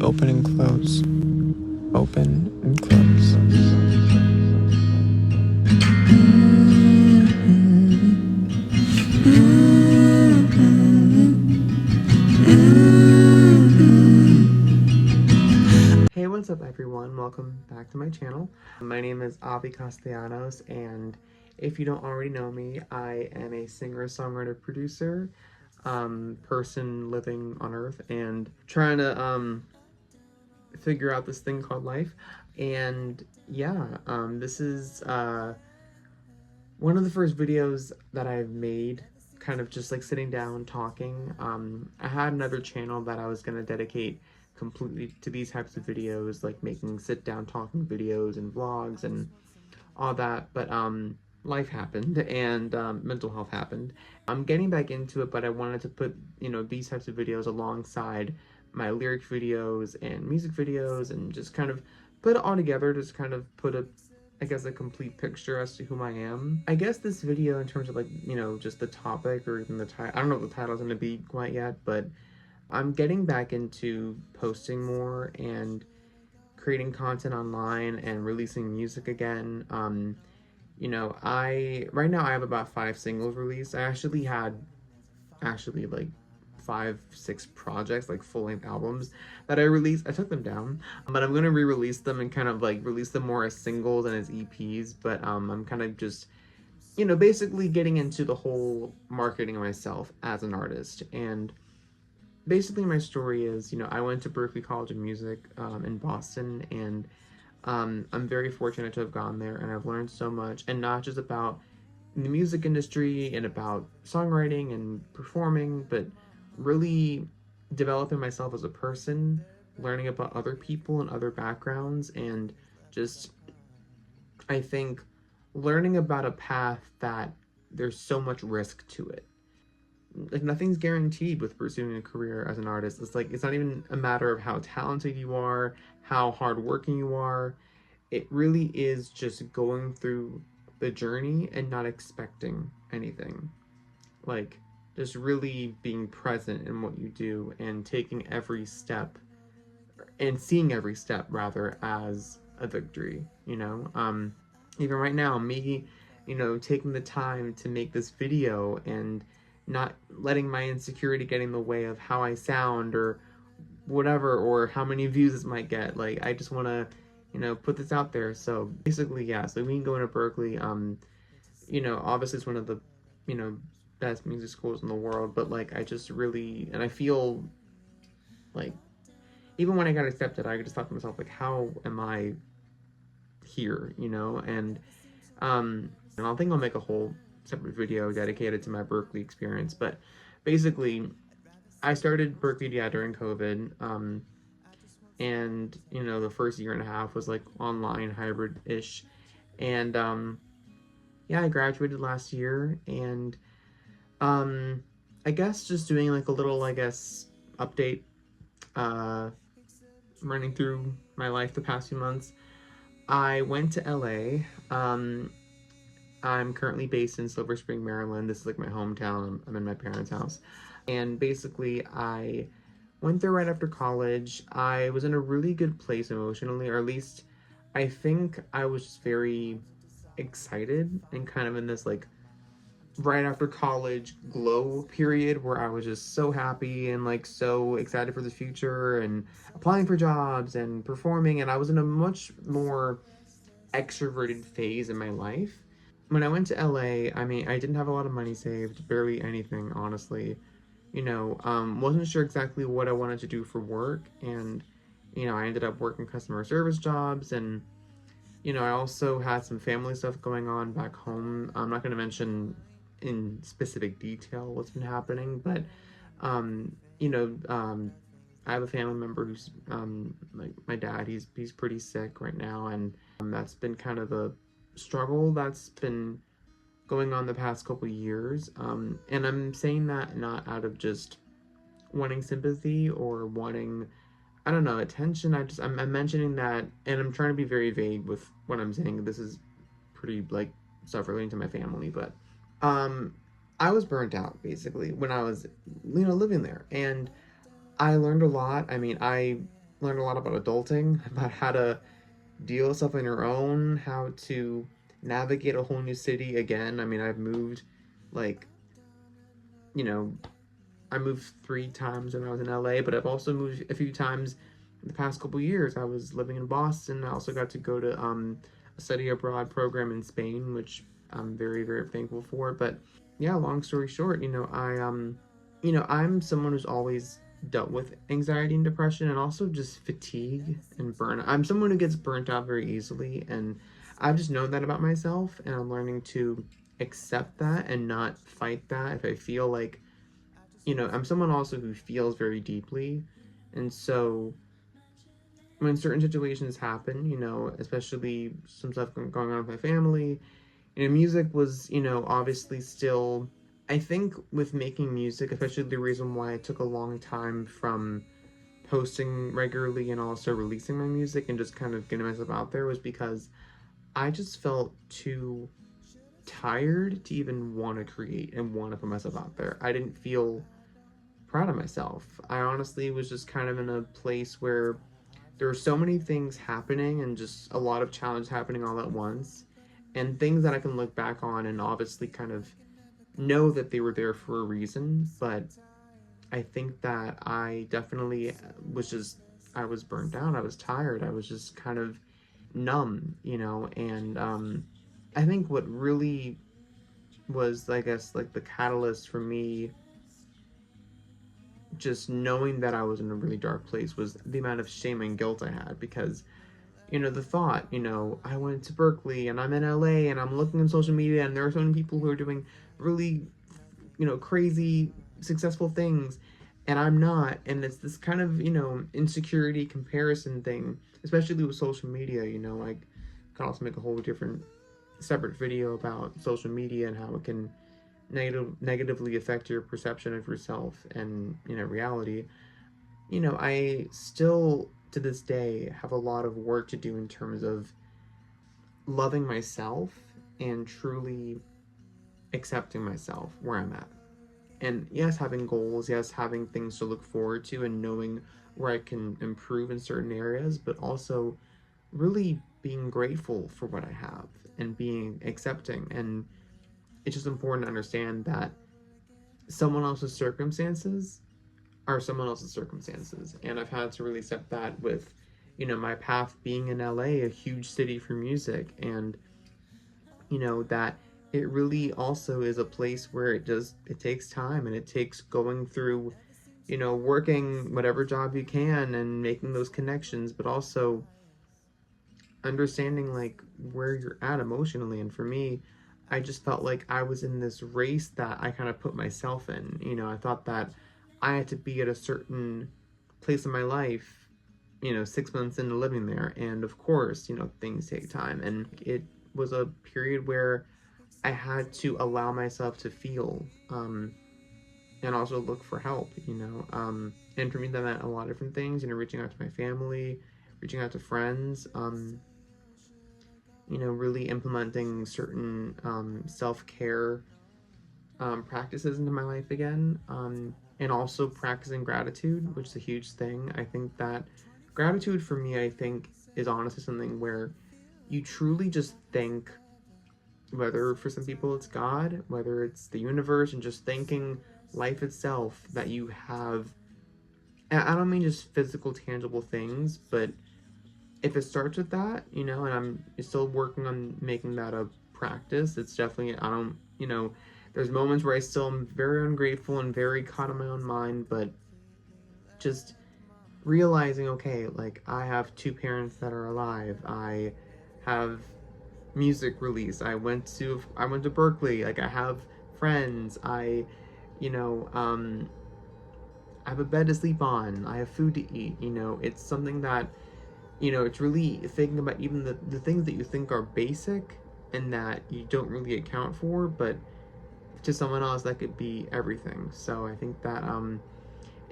Open and close. Open and close. Hey, what's up everyone? Welcome back to my channel. My name is Avi Castellanos, and if you don't already know me, I am a singer, songwriter, producer, person living on Earth and trying to figure out this thing called life. And yeah, this is one of the first videos that I've made, kind of just like sitting down talking. I had another channel that I was going to dedicate completely to these types of videos, like making sit down talking videos and vlogs and all that, but life happened and mental health happened. I'm getting back into it, but I wanted to put, these types of videos alongside my lyric videos and music videos and just kind of put it all together, just kind of put I guess a complete picture as to whom I am. I guess this video, in terms of like, just the topic or even the title, I don't know what the title's going to be quite yet, but I'm getting back into posting more and creating content online and releasing music again. Right now I have about 5 singles released. I actually had like 5, 6 projects, like full-length albums that I released. I took them down, but I'm gonna re-release them and kind of like release them more as singles and as EPs. But I'm kind of just, basically getting into the whole marketing myself as an artist. And basically my story is, I went to Berklee College of Music in Boston, and I'm very fortunate to have gone there, and I've learned so much, and not just about the music industry and about songwriting and performing, but really developing myself as a person, learning about other people and other backgrounds, and just, I think, learning about a path that there's so much risk to it. Like, nothing's guaranteed with pursuing a career as an artist. It's like, it's not even a matter of how talented you are, how hardworking you are. It really is just going through the journey and not expecting anything. Like, just really being present in what you do and taking every step, and seeing every step rather, as a victory. Even right now, me, taking the time to make this video and not letting my insecurity get in the way of how I sound or whatever, or how many views this might get. Like, I just want to, put this out there. So basically, yeah, so me going to Berklee, obviously it's one of the, best music schools in the world, but like, I just really, and I feel like, even when I got accepted, I just thought to myself, like, how am I here, and I think I'll make a whole separate video dedicated to my Berklee experience. But basically, I started Berklee, yeah, during COVID, and the first year and a half was like online hybrid-ish, and yeah, I graduated last year, and I guess just doing like a little, I guess, update, running through my life the past few months. I went to LA. I'm currently based in Silver Spring, Maryland. This is like my hometown. I'm in my parents' house. And basically, I went there right after college. I was in a really good place emotionally, or at least I think I was just very excited and kind of in this like right after college glow period where I was just so happy and like so excited for the future and applying for jobs and performing, and I was in a much more extroverted phase in my life. When I went to LA, I mean, I didn't have a lot of money saved, barely anything, honestly. Wasn't sure exactly what I wanted to do for work, and I ended up working customer service jobs, and I also had some family stuff going on back home. I'm not going to mention in specific detail what's been happening, but um, you know, um, I have a family member who's like my dad. He's pretty sick right now, and that's been kind of a struggle that's been going on the past couple years. And I'm saying that not out of just wanting sympathy or wanting, I don't know, attention. I'm mentioning that, and I'm trying to be very vague with what I'm saying. This is pretty like stuff relating to my family, but um, I was burnt out basically when I was living there, and I learned a lot. I mean, I learned a lot about adulting, about how to deal with stuff on your own, how to navigate a whole new city again. I mean, I've moved like, you know, I moved 3 times when I was in LA, but I've also moved a few times in the past couple years. I was living in Boston. I also got to go to a study abroad program in Spain, which I'm very, very thankful for. But yeah, long story short, I'm someone who's always dealt with anxiety and depression and also just fatigue and burnout. I'm someone who gets burnt out very easily, and I've just known that about myself, and I'm learning to accept that and not fight that if I feel like, I'm someone also who feels very deeply. And so when certain situations happen, especially some stuff going on with my family, music was, obviously still, I think with making music, especially the reason why it took a long time from posting regularly and also releasing my music and just kind of getting myself out there was because I just felt too tired to even want to create and want to put myself out there. I didn't feel proud of myself. I honestly was just kind of in a place where there were so many things happening and just a lot of challenge happening all at once, and things that I can look back on and obviously kind of know that they were there for a reason. But I think that I definitely I was burnt out. I was tired. I was just kind of numb, and I think what really was, I guess, like the catalyst for me just knowing that I was in a really dark place was the amount of shame and guilt I had because, the thought, I went to Berkeley and I'm in LA and I'm looking on social media and there are so many people who are doing really, crazy, successful things and I'm not. And it's this kind of, insecurity comparison thing, especially with social media, I could also make a whole different separate video about social media and how it can negatively affect your perception of yourself and reality. I still to this day have a lot of work to do in terms of loving myself and truly accepting myself where I'm at. And yes, having goals, yes, having things to look forward to and knowing where I can improve in certain areas, but also really being grateful for what I have and being accepting. And it's just important to understand that someone else's circumstances are someone else's circumstances. And I've had to really accept that with, my path being in LA, a huge city for music, and, that it really also is a place where it takes time and it takes going through, working whatever job you can and making those connections, but also understanding like where you're at emotionally. And for me, I just felt like I was in this race that I kind of put myself in. I thought that I had to be at a certain place in my life, 6 months into living there. And of course, things take time. And it was a period where I had to allow myself to feel, and also look for help, and for me, that meant a lot of different things, reaching out to my family, reaching out to friends, really implementing certain self care practices into my life again, and also practicing gratitude, which is a huge thing. I think that gratitude for me, I think, is honestly something where you truly just thank, whether for some people it's God, whether it's the universe, and just thanking life itself that you have. And I don't mean just physical, tangible things, but if it starts with that, and I'm still working on making that a practice, it's definitely, I don't, there's moments where I still am very ungrateful and very caught in my own mind, but just realizing, okay, like I have 2 parents that are alive. I have music release. I went to Berkeley. Like I have friends. You know, um, I have a bed to sleep on. I have food to eat. It's something that, it's really thinking about even the things that you think are basic and that you don't really account for, but to someone else that could be everything. So I think that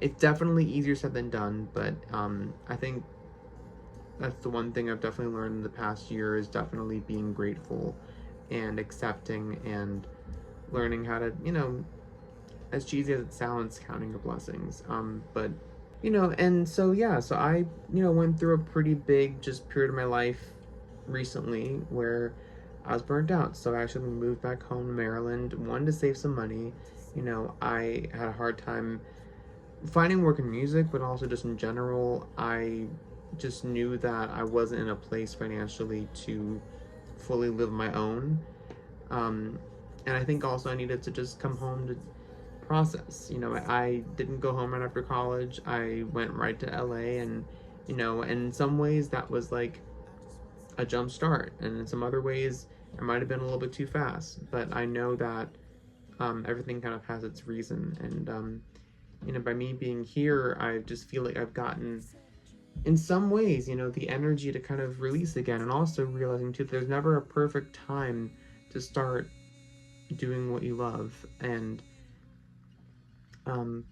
it's definitely easier said than done, but I think that's the one thing I've definitely learned in the past year is definitely being grateful and accepting and learning how to, as cheesy as it sounds, counting your blessings. But And so yeah, so I went through a pretty big just period of my life recently where I was burnt out. So I actually moved back home to Maryland, wanted to save some money. I had a hard time finding work in music, but also just in general. I just knew that I wasn't in a place financially to fully live my own. Um, and I think also I needed to just come home to process. I didn't go home right after college. I went right to LA, and in some ways that was like a jump start, and in some other ways it might have been a little bit too fast. But I know that everything kind of has its reason, and by me being here, I just feel like I've gotten, in some ways, the energy to kind of release again, and also realizing too that there's never a perfect time to start doing what you love and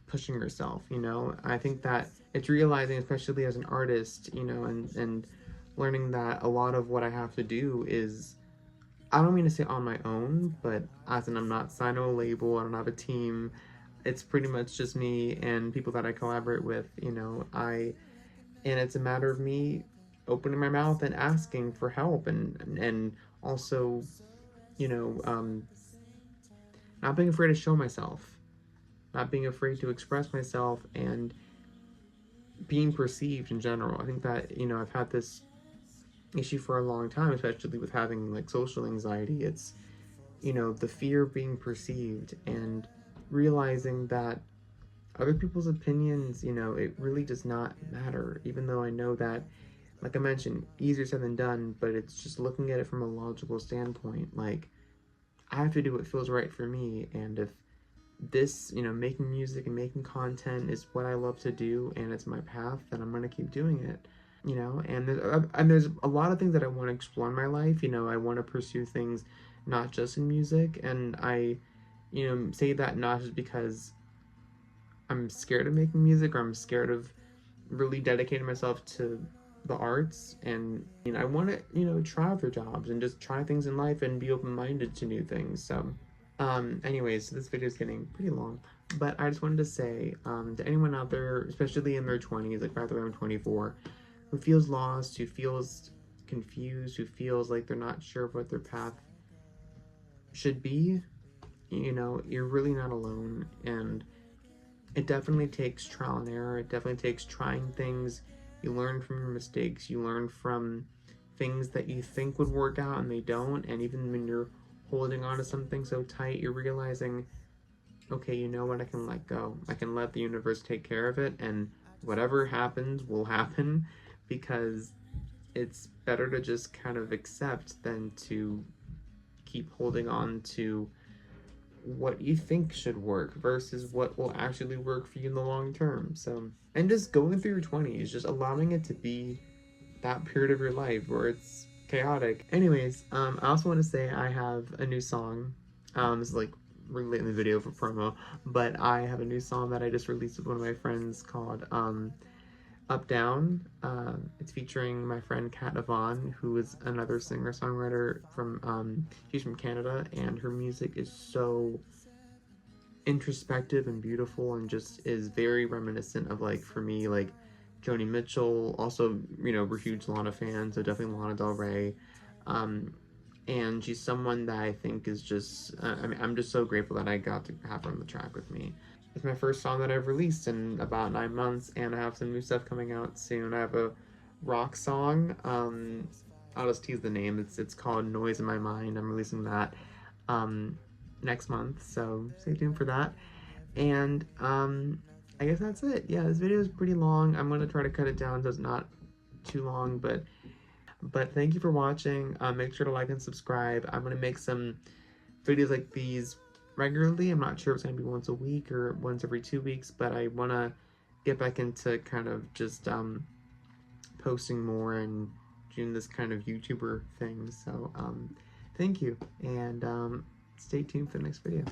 pushing yourself. I think that it's realizing, especially as an artist, and learning that a lot of what I have to do is, I don't mean to say on my own, but as in I'm not signed to a label, I don't have a team. It's pretty much just me and people that I collaborate with. And it's a matter of me opening my mouth and asking for help, and also, you know, um, not being afraid to show myself, not being afraid to express myself, and being perceived in general. I think that I've had this issue for a long time, especially with having like social anxiety. It's the fear of being perceived, and realizing that other people's opinions, it really does not matter. Even though I know that, like I mentioned, easier said than done, but it's just looking at it from a logical standpoint. Like, I have to do what feels right for me, and if this, making music and making content is what I love to do and it's my path, then I'm gonna keep doing it. And there's a lot of things that I want to explore in my life. I want to pursue things not just in music, and I, say that not just because I'm scared of making music or I'm scared of really dedicating myself to the arts. And I want to try other jobs and just try things in life and be open-minded to new things. So anyways, this video is getting pretty long, but I just wanted to say, to anyone out there, especially in their 20s, like by the way I'm 24, who feels lost, who feels confused, who feels like they're not sure of what their path should be, you're really not alone. And it definitely takes trial and error. It definitely takes trying things. You learn from your mistakes. You learn from things that you think would work out and they don't. And even when you're holding on to something so tight, you're realizing, okay, you know what? I can let go. I can let the universe take care of it. And whatever happens will happen, because it's better to just kind of accept than to keep holding on to what you think should work versus what will actually work for you in the long term. So, and just going through your 20s, just allowing it to be that period of your life where it's chaotic. Anyways, I also want to say I have a new song. It's like really late in the video for promo, but I have a new song that I just released with one of my friends called Up Down. It's featuring my friend Kat Yvonne, who is another singer-songwriter from, she's from Canada, and her music is so introspective and beautiful and just is very reminiscent of, like, for me, like, Joni Mitchell. Also, we're huge Lana fans, so definitely Lana Del Rey. Um, and she's someone that I think is just, I mean, I'm just so grateful that I got to have her on the track with me. It's my first song that I've released in about 9 months, and I have some new stuff coming out soon. I have a rock song. I'll just tease the name. It's called Noise in My Mind. I'm releasing that um, next month, so stay tuned for that. And I guess that's it. Yeah, this video is pretty long. I'm gonna try to cut it down so it's not too long, but thank you for watching. Make sure to like and subscribe. I'm gonna make some videos like these regularly. I'm not sure if it's gonna be once a week or once every 2 weeks, but I wanna get back into kind of just posting more and doing this kind of YouTuber thing. So thank you, and stay tuned for the next video.